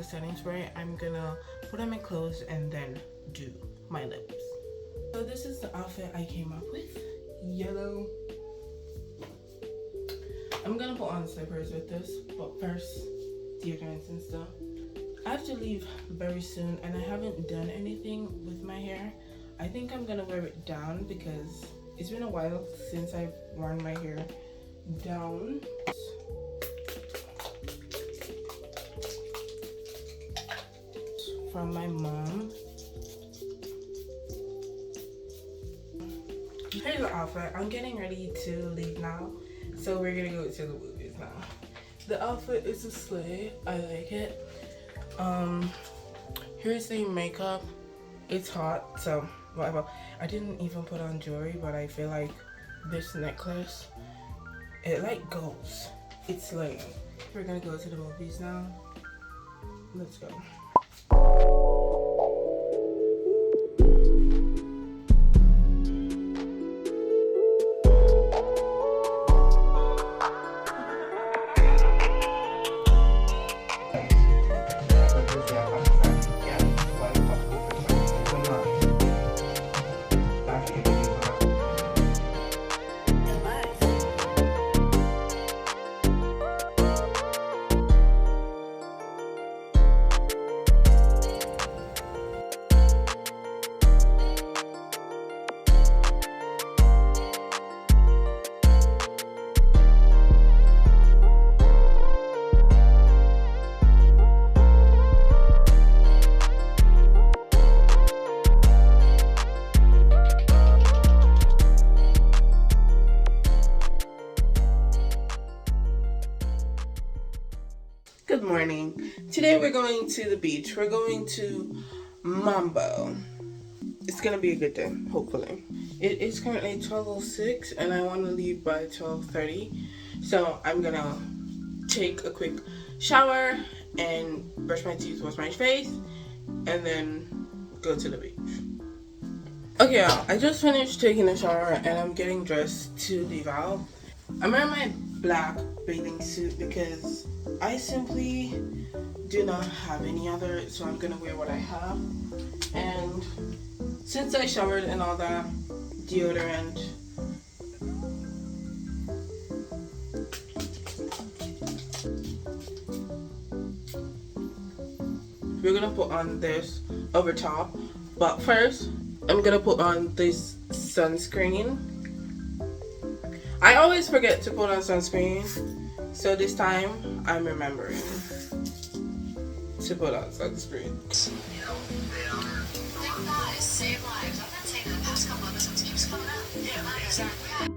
setting spray, I'm gonna put on my clothes and then do my lips. So this is the outfit I came up with. Yellow. I'm gonna put on slippers with this, but first, deodorants and stuff. I have to leave very soon and I haven't done anything with my hair. I think I'm gonna wear it down because it's been a while since I've worn my hair down. From my mom. Here's the outfit. I'm getting ready to leave now, so we're gonna go to the movies now. The outfit is a slay. I like it. Here's the makeup. It's hot, so whatever. I didn't even put on jewelry, but I feel like this necklace, it like goes. It's like, we're gonna go to the movies now. Let's go. Good morning. Today we're going to the beach. We're going to Mambo. It's gonna be a good day, hopefully. It is currently 12:06 and I want to leave by 12:30. So I'm gonna take a quick shower and brush my teeth, wash my face, and then go to the beach. Okay, y'all, I just finished taking a shower and I'm getting dressed to leave out. I'm wearing my black bathing suit because I simply do not have any other, so I'm gonna wear what I have. And since I showered and all that, deodorant, we're gonna put on this over top, but first I'm gonna put on this sunscreen. I always forget to put on sunscreen, so this time I'm remembering to put on sunscreen. Save lives. I'm not saying that the past couple episodes keeps coming up. Yeah, exactly.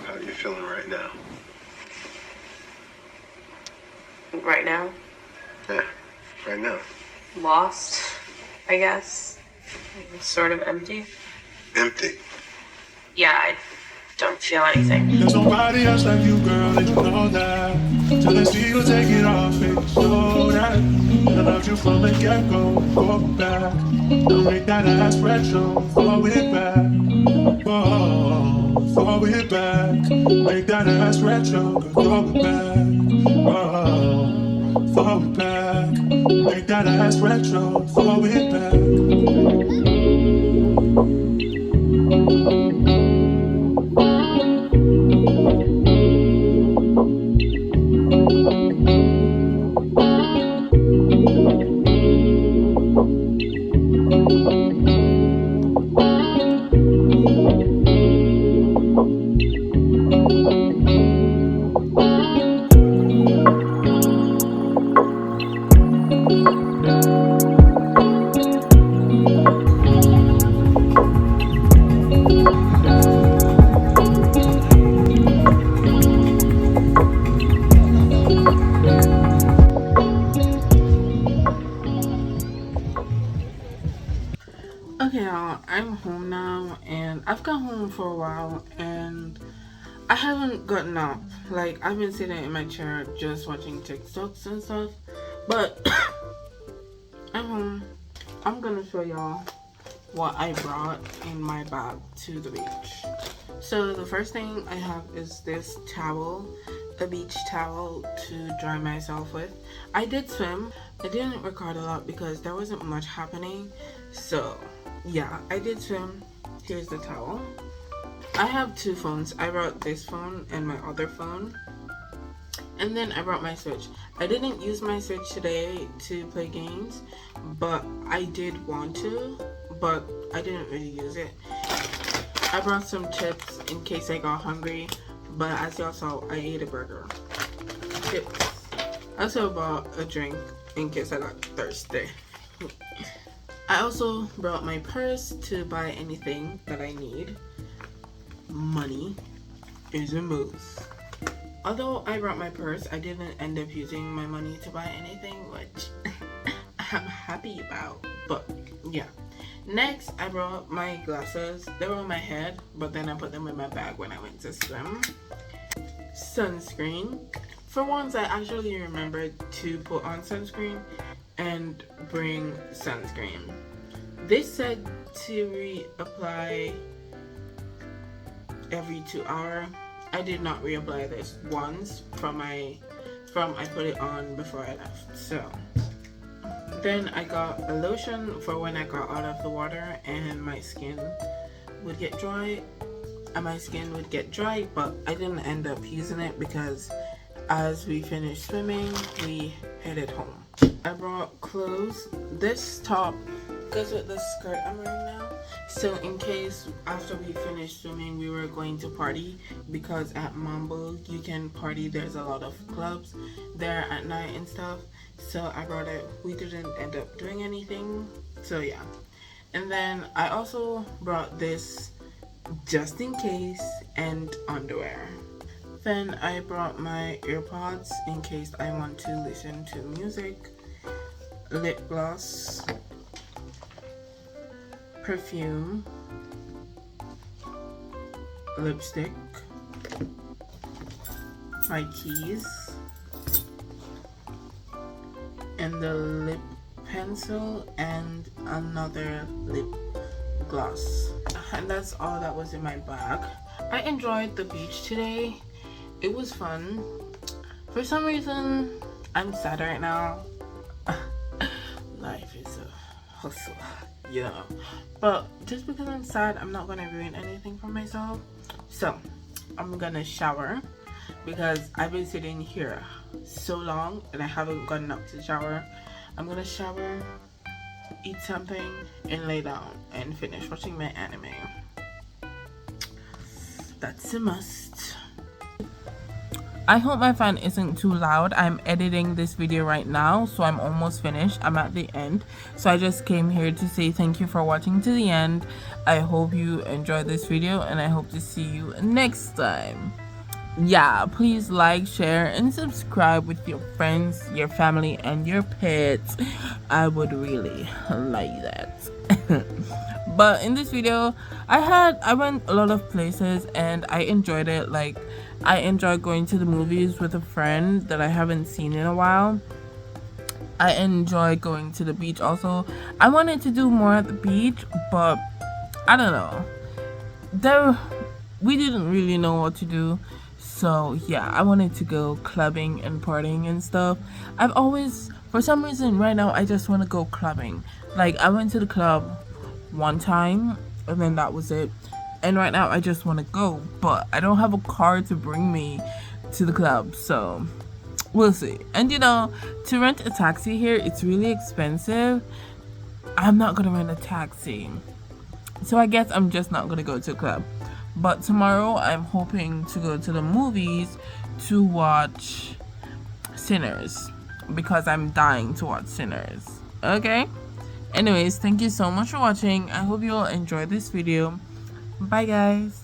How are you feeling right now? Right now? Yeah, right now. Lost, I guess. Sort of empty. Empty? Yeah, I don't feel anything. There's nobody else like you, girl, and you know that. Till I see you take it off, make sure that I loved you from the get-go. Go back, I'll make that ass retro. Throw it back, oh, throw it back. Make that ass retro, throw it back, oh, throw it back. Make that ass retro, throw it back. Okay, Yeah, I'm home now, and I've got home for a while, and I haven't gotten up. Like, I've been sitting in my chair just watching TikToks and stuff, but I'm home. I'm gonna show y'all what I brought in my bag to the beach. So the first thing I have is this towel, a beach towel to dry myself with. I did swim. I didn't record a lot because there wasn't much happening, so yeah, I did swim. Here's the towel. I have two phones. I brought this phone and my other phone, and then I brought my Switch. I didn't use my Switch today to play games, but I did want to, but I didn't really use it. I brought some chips in case I got hungry, but as y'all saw, I ate a burger. Chips. I also bought a drink in case I got thirsty. I also brought my purse to buy anything that I need. Money is a move. Although I brought my purse, I didn't end up using my money to buy anything, which I'm happy about. But yeah. Next, I brought my glasses. They were on my head, but then I put them in my bag when I went to swim. Sunscreen. For once, I actually remembered to put on sunscreen and bring sunscreen. This said to reapply every 2 hours. I did not reapply this once from I put it on before I left. So then I got a lotion for when I got out of the water and my skin would get dry. But I didn't end up using it because as we finished swimming, we headed home. I brought clothes. This top goes with the skirt I'm wearing now. So in case after we finished swimming we were going to party, because at Mambo you can party, there's a lot of clubs there at night and stuff. So I brought it. We didn't end up doing anything, so yeah. And then I also brought this just in case, and underwear. Then I brought my earpods in case I want to listen to music, lip gloss, perfume, lipstick, my keys, and the lip pencil, and another lip gloss. And that's all that was in my bag. I enjoyed the beach today. It was fun. For some reason, I'm sad right now. Life is a hustle, you know. But just because I'm sad, I'm not gonna ruin anything for myself. So I'm gonna shower because I've been sitting here so long and I haven't gotten up to shower. I'm gonna shower, eat something, and lay down and finish watching my anime. That's a must. I hope my fan isn't too loud. I'm editing this video right now, so I'm almost finished. I'm at the end, so I just came here to say thank you for watching to the end. I hope you enjoyed this video, and I hope to see you next time. Yeah, please like, share, and subscribe with your friends, your family, and your pets. I would really like that. But in this video, I went a lot of places and I enjoyed it. Like, I enjoyed going to the movies with a friend that I haven't seen in a while. I enjoy going to the beach also. I wanted to do more at the beach, but I don't know. We didn't really know what to do. So yeah, I wanted to go clubbing and partying and stuff. I've always, for some reason right now, I just want to go clubbing. Like, I went to the club one time and then that was it. And right now I just want to go, but I don't have a car to bring me to the club, so we'll see. And you know, to rent a taxi here, it's really expensive. I'm not gonna rent a taxi, so I guess I'm just not gonna go to a club. But tomorrow I'm hoping to go to the movies to watch Sinners, because I'm dying to watch Sinners. Okay, anyways, thank you so much for watching. I hope you all enjoyed this video. Bye guys.